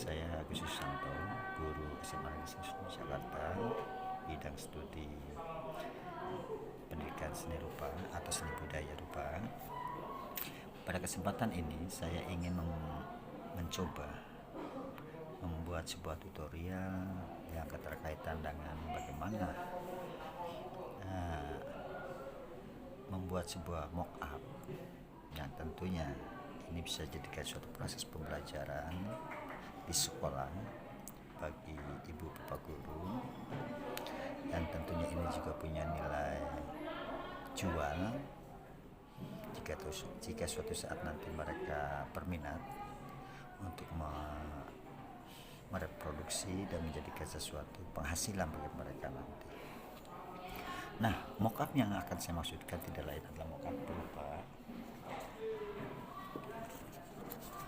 Saya Agus Susanto, guru SMA Negeri 1 Jakarta, bidang studi pendidikan seni rupa atau seni budaya rupa. Pada kesempatan ini saya ingin mencoba membuat sebuah tutorial yang keterkaitan dengan bagaimana membuat sebuah mock-up yang tentunya ini bisa jadikan suatu proses pembelajaran di sekolah bagi ibu bapak guru, dan tentunya ini juga punya nilai jual jika suatu saat nanti mereka berminat untuk mereproduksi dan menjadikan sesuatu penghasilan bagi mereka nanti. Nah, mockup yang akan saya maksudkan tidak lain adalah mockup berupa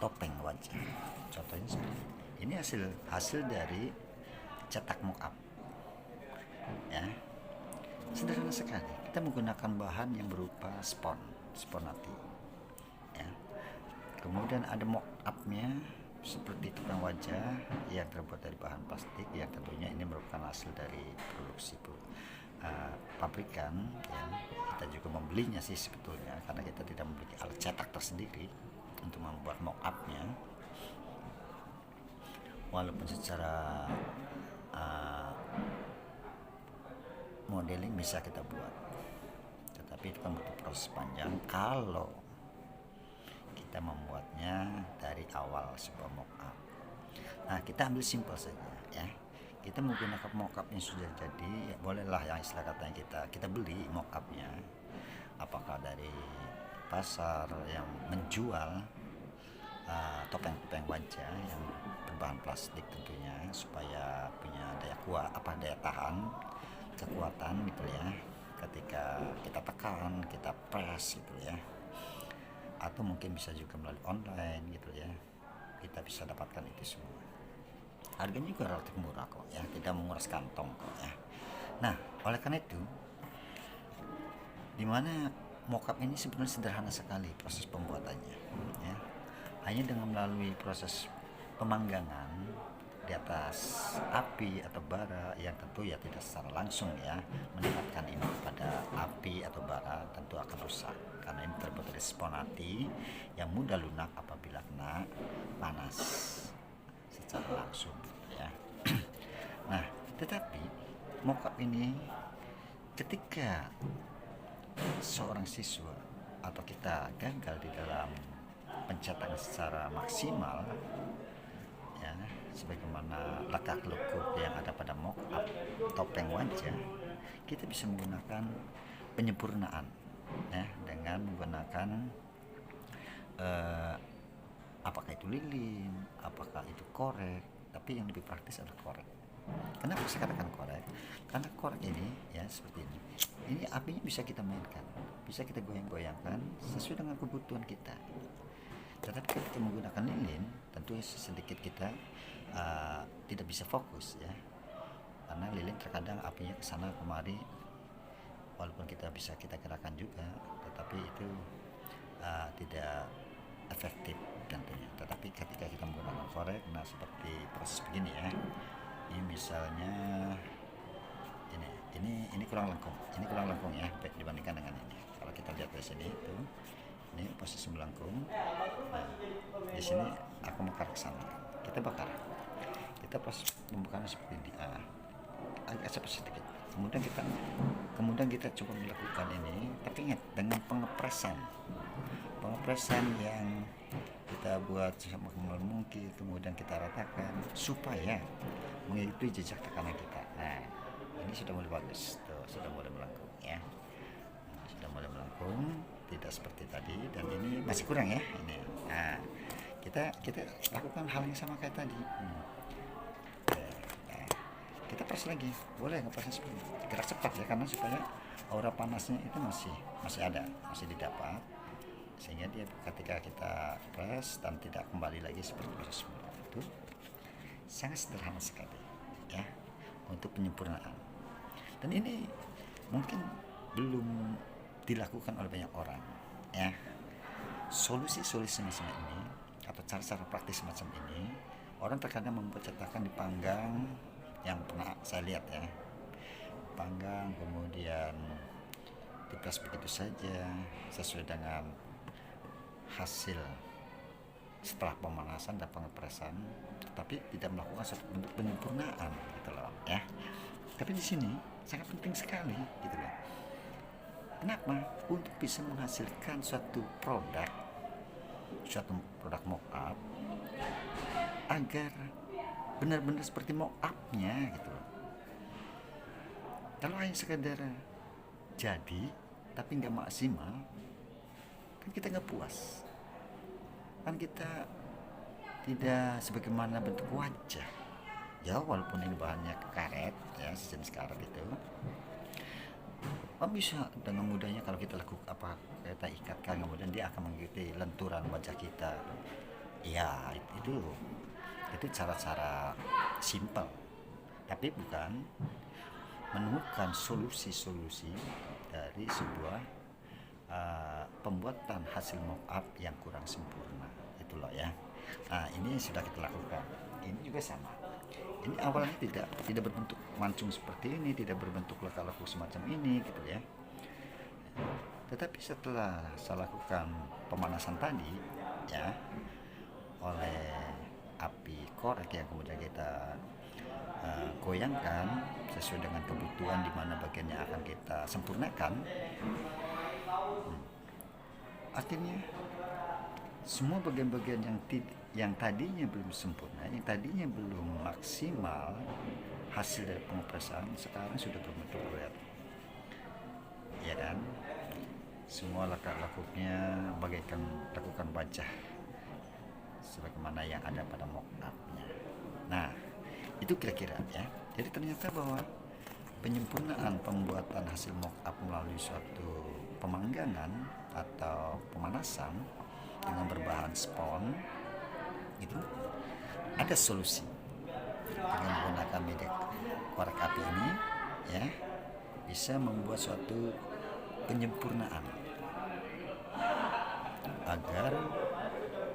topeng wajah. Contohnya seperti ini, hasil dari cetak mockup. Ya, sederhana sekali. Kita menggunakan bahan yang berupa sponati. Ya. Kemudian ada mock-upnya seperti topeng wajah yang terbuat dari bahan plastik, yang tentunya ini merupakan hasil dari produksi pabrikan. Ya. Kita juga membelinya sih sebetulnya, karena kita tidak memiliki alat cetak tersendiri untuk membuat mock-upnya. Walaupun secara modeling bisa kita buat, tetapi itu kan butuh proses panjang kalau kita membuatnya dari awal sebuah mock-up. Nah, kita ambil simpel saja ya. Kita menggunakan mock-up yang sudah jadi, ya bolehlah yang istilah katanya kita beli mock-upnya, apakah dari pasar yang menjual topeng-topeng wajah yang berbahan plastik tentunya, supaya punya daya tahan, kekuatan gitu ya, ketika kita tekan, kita press gitu ya. Atau mungkin bisa juga melalui online gitu ya, kita bisa dapatkan itu semua. Harganya juga relatif murah kok ya, tidak menguras kantong kok ya. Nah, oleh karena itu, dimana mockup ini sebenarnya sederhana sekali proses pembuatannya ya. Hanya dengan melalui proses pemanggangan di atas api atau bara, yang tentu ya tidak secara langsung ya mendekatkan ini pada api atau bara, tentu akan rusak karena ini terbuat dari sponati yang mudah lunak apabila kena panas secara langsung ya. Nah, tetapi mock-up ini ketika seorang siswa atau kita gagal di dalam pencetakan secara maksimal ya, sebagaimana lekak-lekuk yang ada pada mock-up topeng wajah, kita bisa menggunakan penyempurnaan ya, dengan menggunakan apakah itu lilin, apakah itu korek, tapi yang lebih praktis adalah korek. Kenapa saya katakan korek? Karena korek ini ya seperti ini apinya bisa kita mainkan, bisa kita goyang-goyangkan sesuai dengan kebutuhan kita. Tetapi ketika menggunakan lilin, tentu sedikit kita tidak bisa fokus ya, karena lilin terkadang apinya kesana kemari, walaupun kita bisa kita gerakan juga, tetapi itu tidak efektif tentunya. Tetapi ketika kita menggunakan korek, nah seperti proses begini ya, ini misalnya ini kurang lengkung ya dibandingkan dengan ini. Kalau kita lihat dari sini itu, ini posisi melengkung. Nah, di sini aku bakar ke sana. Kita bakar. Kita proses pembakaran seperti ini. Agak cepat sedikit. Kemudian kita coba melakukan ini, tapi ingat dengan pengepresan yang kita buat semaksimal mungkin, kemudian kita ratakan supaya mengikuti jejak tekanan kita. Nah, ini sudah mulai bagus, tuh sudah mulai melengkung ya. Sudah mulai melengkung, tidak seperti tadi, dan ini masih kurang ya ini. Nah, kita lakukan hal yang sama kayak tadi. Kita press lagi, boleh ngepresnya seperti gerak cepat ya, karena supaya aura panasnya itu masih ada, masih didapat, sehingga dia ketika kita press dan tidak kembali lagi seperti proses semula. Itu sangat sederhana sekali ya untuk penyempurnaan, dan ini mungkin belum dilakukan oleh banyak orang ya. Solusi semacam ini atau cara-cara praktis semacam ini Orang terkadang membuat cetakan dipanggang, yang pernah saya lihat ya, panggang kemudian diperas begitu saja sesuai dengan hasil setelah pemanasan dan pengepresan, tapi tidak melakukan suatu bentuk penyempurnaan gitu loh ya. Tapi di sini sangat penting sekali gitu loh. Kenapa? Untuk bisa menghasilkan suatu produk mock up agar benar-benar seperti mock up-nya gitu loh. Kalau hanya sekedar jadi tapi nggak maksimal, kan kita nggak puas, kan kita tidak sebagaimana bentuk wajah ya, walaupun ini bahannya karet ya, sejenis karet itu bisa dengan mudahnya kalau kita lakukan kita ikatkan, kemudian dia akan mengikuti lenturan wajah kita ya. Itu cara-cara simpel, tapi bukan menemukan solusi-solusi dari sebuah pembuatan hasil mock up yang kurang sempurna itu loh ya. Nah, ini sudah kita lakukan. Ini juga sama. Ini awalnya tidak berbentuk mancung seperti ini, tidak berbentuk lekuk-lekuk semacam ini gitu ya. Tetapi setelah saya lakukan pemanasan tadi ya, oleh api korek yang kemudian kita goyangkan sesuai dengan kebutuhan di mana bagiannya akan kita sempurnakan, akhirnya semua bagian-bagian yang tadinya belum sempurna, yang tadinya belum maksimal hasil dari pengepresan, sekarang sudah berbentuk bulat ya kan. Semua lekuk-lekuknya bagaikan lekukan wajah sebagaimana yang ada pada mock up-nya. Nah, itu kira-kira ya. Jadi ternyata bahwa penyempurnaan pembuatan hasil mock up melalui suatu pemanggangan atau pemanasan dengan berbahan spon itu ada solusi dengan menggunakan media korek api ini ya, bisa membuat suatu penyempurnaan agar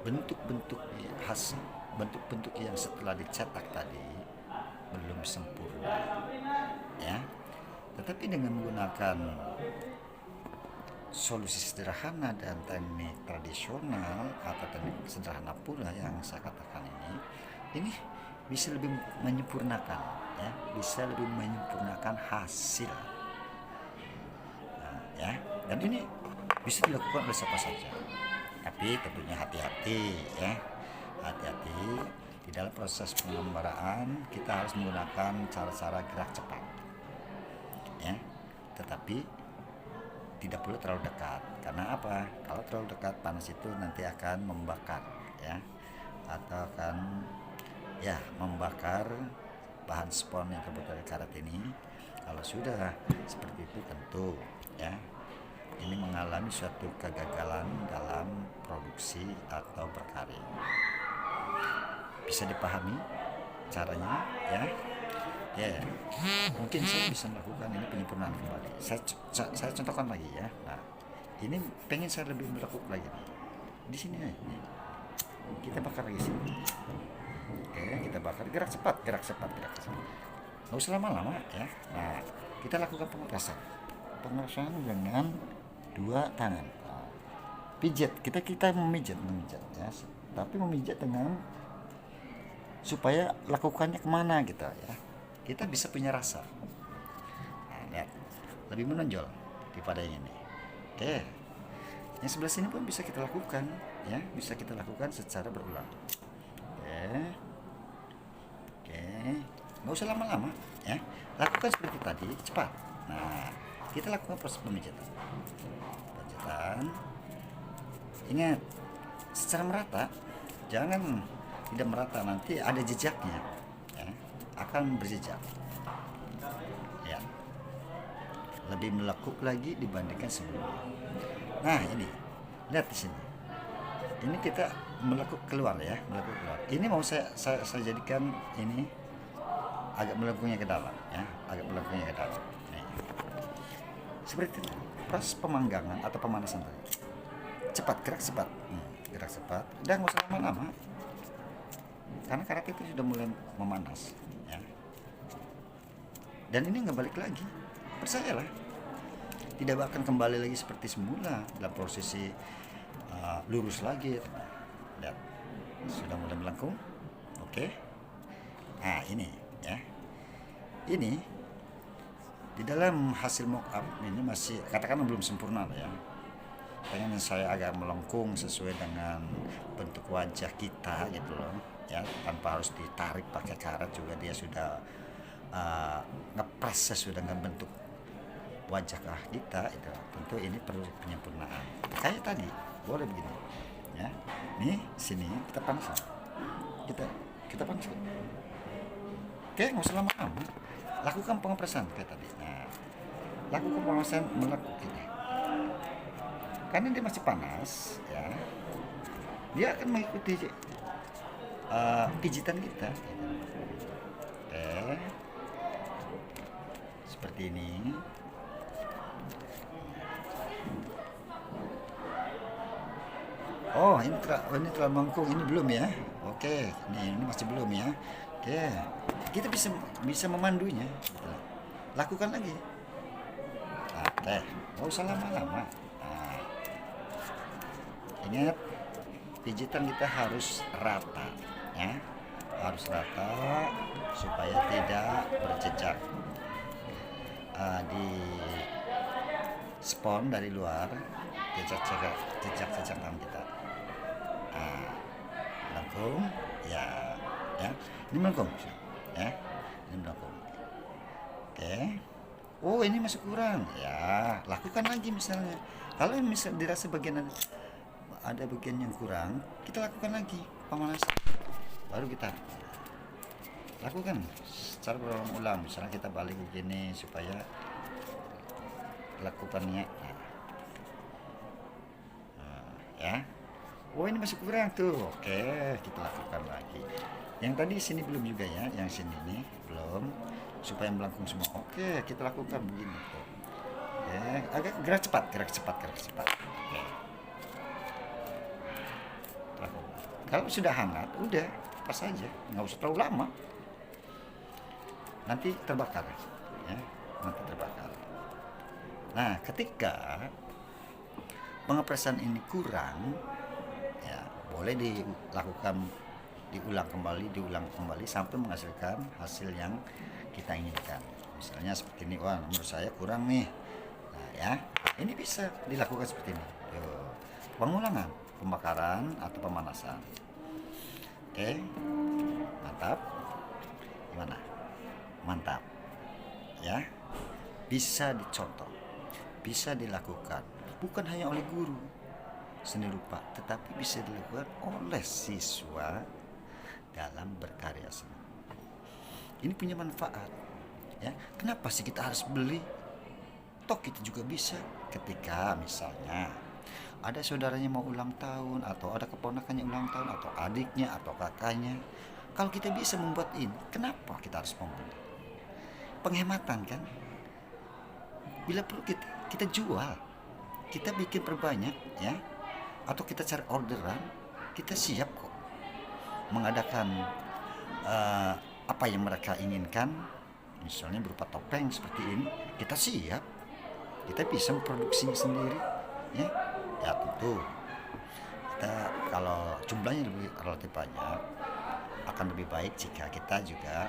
bentuk-bentuk yang setelah dicetak tadi belum sempurna ya, tetapi dengan menggunakan solusi sederhana dan teknik tradisional atau teknik sederhana pula yang saya katakan ini bisa lebih menyempurnakan ya, bisa lebih menyempurnakan hasil ya. Dan ini bisa dilakukan oleh siapa saja, tapi tentunya hati-hati ya, hati-hati di dalam proses penggambaraan. Kita harus menggunakan cara-cara gerak cepat ya, tetapi tidak perlu terlalu dekat. Karena apa? Kalau terlalu dekat, panas itu nanti akan membakar ya, atau akan ya membakar bahan spon yang terbuat dari karet ini. Kalau sudah seperti itu tentu ya ini mengalami suatu kegagalan dalam produksi atau berkarya. Bisa dipahami caranya ya. Ya, mungkin saya bisa melakukan ini penyempurnaan kembali. Saya contohkan lagi ya. Nah, ini pengen saya lebih melekuk lagi. Di sini nih. Kita bakar lagi sini. Oke, kita bakar, gerak cepat. Nggak usah lama-lama ya. Nah, kita lakukan pengepresan dengan 2 tangan. Nah, pijat, kita memijat ya. Tapi memijat dengan supaya lakukannya kemana gitu ya. Kita bisa punya rasa. Nah, lihat, lebih menonjol daripada yang ini. Oke, yang sebelah sini pun bisa kita lakukan ya, bisa kita lakukan secara berulang. Oke, nggak usah lama-lama ya, lakukan seperti tadi, cepat. Nah, kita lakukan proses pemijatan. Ingat, secara merata, jangan tidak merata, nanti ada jejaknya ya, akan berjejak ya, lebih melekuk lagi dibandingkan sebelumnya. Nah, ini lihat di sini, ini kita melekuk keluar ya, melekuk keluar. Ini mau saya jadikan ini agak melekuknya ke dalam ya, agak melekuknya ke dalam. Nih, seperti itu proses pemanggangan atau pemanasan tadi. Cepat, gerak cepat, udah nggak usah lama-lama. karena karakter itu sudah mulai memanas ya. Dan ini nggak balik lagi, percayalah, tidak akan kembali lagi seperti semula dalam posisi lurus lagi. Lihat, sudah mulai melengkung. Oke. Nah ini ya, ini di dalam hasil mock up ini masih katakan belum sempurna lah ya. Pengen saya agak melengkung sesuai dengan bentuk wajah kita gitu loh ya, tanpa harus ditarik pakai karat juga, dia sudah ngepres sesuai dengan bentuk wajah kita itu. Tentu ini perlu penyempurnaan. Kayak tadi boleh begini ya, nih sini kita panas, kita panas. Oke, nggak usah lama-lama, lakukan pengepresan kayak tadi. Nah, lakukan pengepresan melakukan ini karena dia masih panas ya, dia akan mengikuti pijitan kita. Oke, seperti ini. Oh, ini terlalu mangkuk, ini belum ya. Oke, ini masih belum ya. Oke, kita bisa memandunya. Lakukan lagi. Oke, nggak usah lama-lama. Nah, ingat, pijitan kita harus rata ya, harus rata supaya tidak berjejak di spon dari luar, jejak tangan kita. Melengkung ya, ini melengkung ya, ini melengkung. Oke. Oh, ini masih kurang ya, lakukan lagi. Misalnya kalau dirasa ada bagian yang kurang, kita lakukan lagi pemanasan, baru kita lakukan secara berulang-ulang. Misalnya kita balik begini supaya lakukannya ya. Oh, ini masih kurang tuh. Oke, kita lakukan lagi. Yang tadi sini belum juga ya, yang sini nih belum, supaya melengkung semua. Oke, kita lakukan begini. Oke, agak gerak cepat. Oke. Lakukan. Kalau sudah hangat, udah pas aja, nggak usah terlalu lama. Nanti terbakar ya, Nah, ketika pengepresan ini kurang ya, boleh diulang kembali sampai menghasilkan hasil yang kita inginkan. Misalnya seperti ini, wah menurut saya kurang nih. Nah ya, ini bisa dilakukan seperti ini. Pengulangan pembakaran atau pemanasan. Oke, mantap. Gimana? Mantap ya, bisa dicontoh, bisa dilakukan bukan hanya oleh guru seni rupa, tetapi bisa dilakukan oleh siswa dalam berkarya seni. Ini punya manfaat ya. Kenapa sih kita harus beli? Toh kita juga bisa, ketika misalnya ada saudaranya mau ulang tahun, atau ada keponakannya ulang tahun, atau adiknya atau kakaknya. Kalau kita bisa membuat ini, kenapa kita harus membeli? Penghematan kan. Bila perlu kita jual, kita bikin perbanyak ya, atau kita cari orderan, kita siap kok mengadakan apa yang mereka inginkan. Misalnya berupa topeng seperti ini, kita siap, kita bisa memproduksinya sendiri ya. Ya tentu kita kalau jumlahnya lebih relatif banyak, akan lebih baik jika kita juga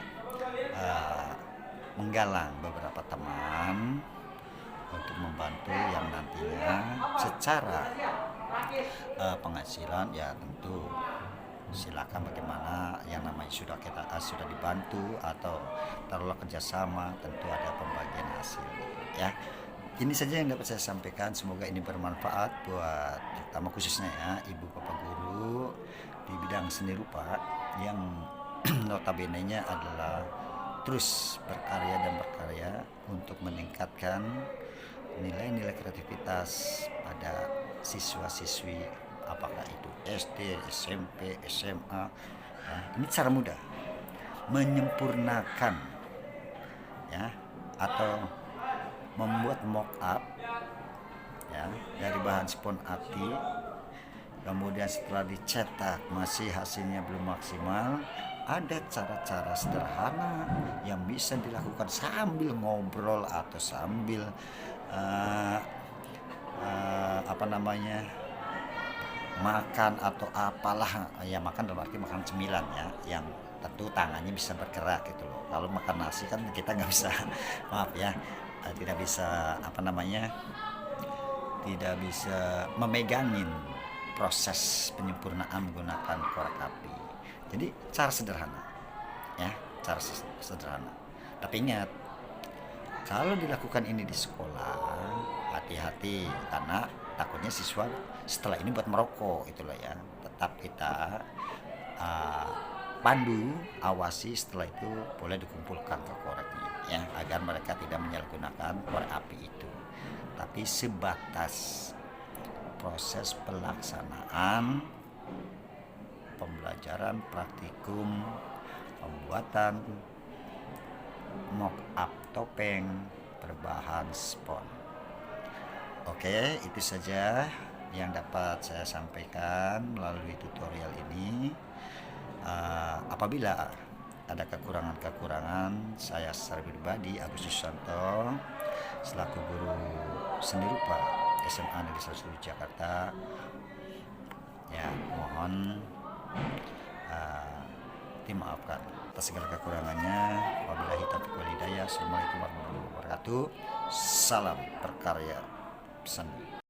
menggalang beberapa teman untuk membantu yang nantinya secara penghasilan. Ya tentu silakan, bagaimana yang namanya sudah dibantu atau taruhlah kerjasama, tentu ada pembagian hasil ya. Ini saja yang dapat saya sampaikan, semoga ini bermanfaat buat terutama khususnya ya ibu bapak guru di bidang seni rupa yang notabene-nya adalah terus berkarya untuk meningkatkan nilai-nilai kreativitas pada siswa-siswi, apakah itu SD, SMP, SMA. Nah, ini cara mudah menyempurnakan ya, atau membuat mock up ya dari bahan spon ati. Kemudian setelah dicetak masih hasilnya belum maksimal, ada cara-cara sederhana yang bisa dilakukan sambil ngobrol atau sambil apa namanya, makan atau apalah ya, makan dalam arti makan cemilan ya, yang tentu tangannya bisa bergerak gitu loh. Kalau makan nasi kan kita nggak bisa maaf ya, tidak bisa apa namanya, tidak bisa memegangin proses penyempurnaan menggunakan korek api. Jadi cara sederhana ya, cara sederhana. Tapi ingat, kalau dilakukan ini di sekolah, hati-hati karena takutnya siswa setelah ini buat merokok itulah ya. Tetap kita pandu, awasi, setelah itu boleh dikumpulkan ke koreknya ya, agar mereka tidak menyalahgunakan korek api itu. Tapi sebatas proses pelaksanaan pembelajaran praktikum pembuatan mock up topeng berbahan spon. Oke, itu saja yang dapat saya sampaikan melalui tutorial ini. Apabila ada kekurangan-kekurangan, saya secara pribadi Agus Susanto selaku guru seni rupa SMA Negeri 1 Jakarta ya, mohon dimaafkan atas segala kekurangannya. Wabillahi taufiq wal hidayah. Assalamualaikum warahmatullahi wabarakatuh. Salam berkarya seni.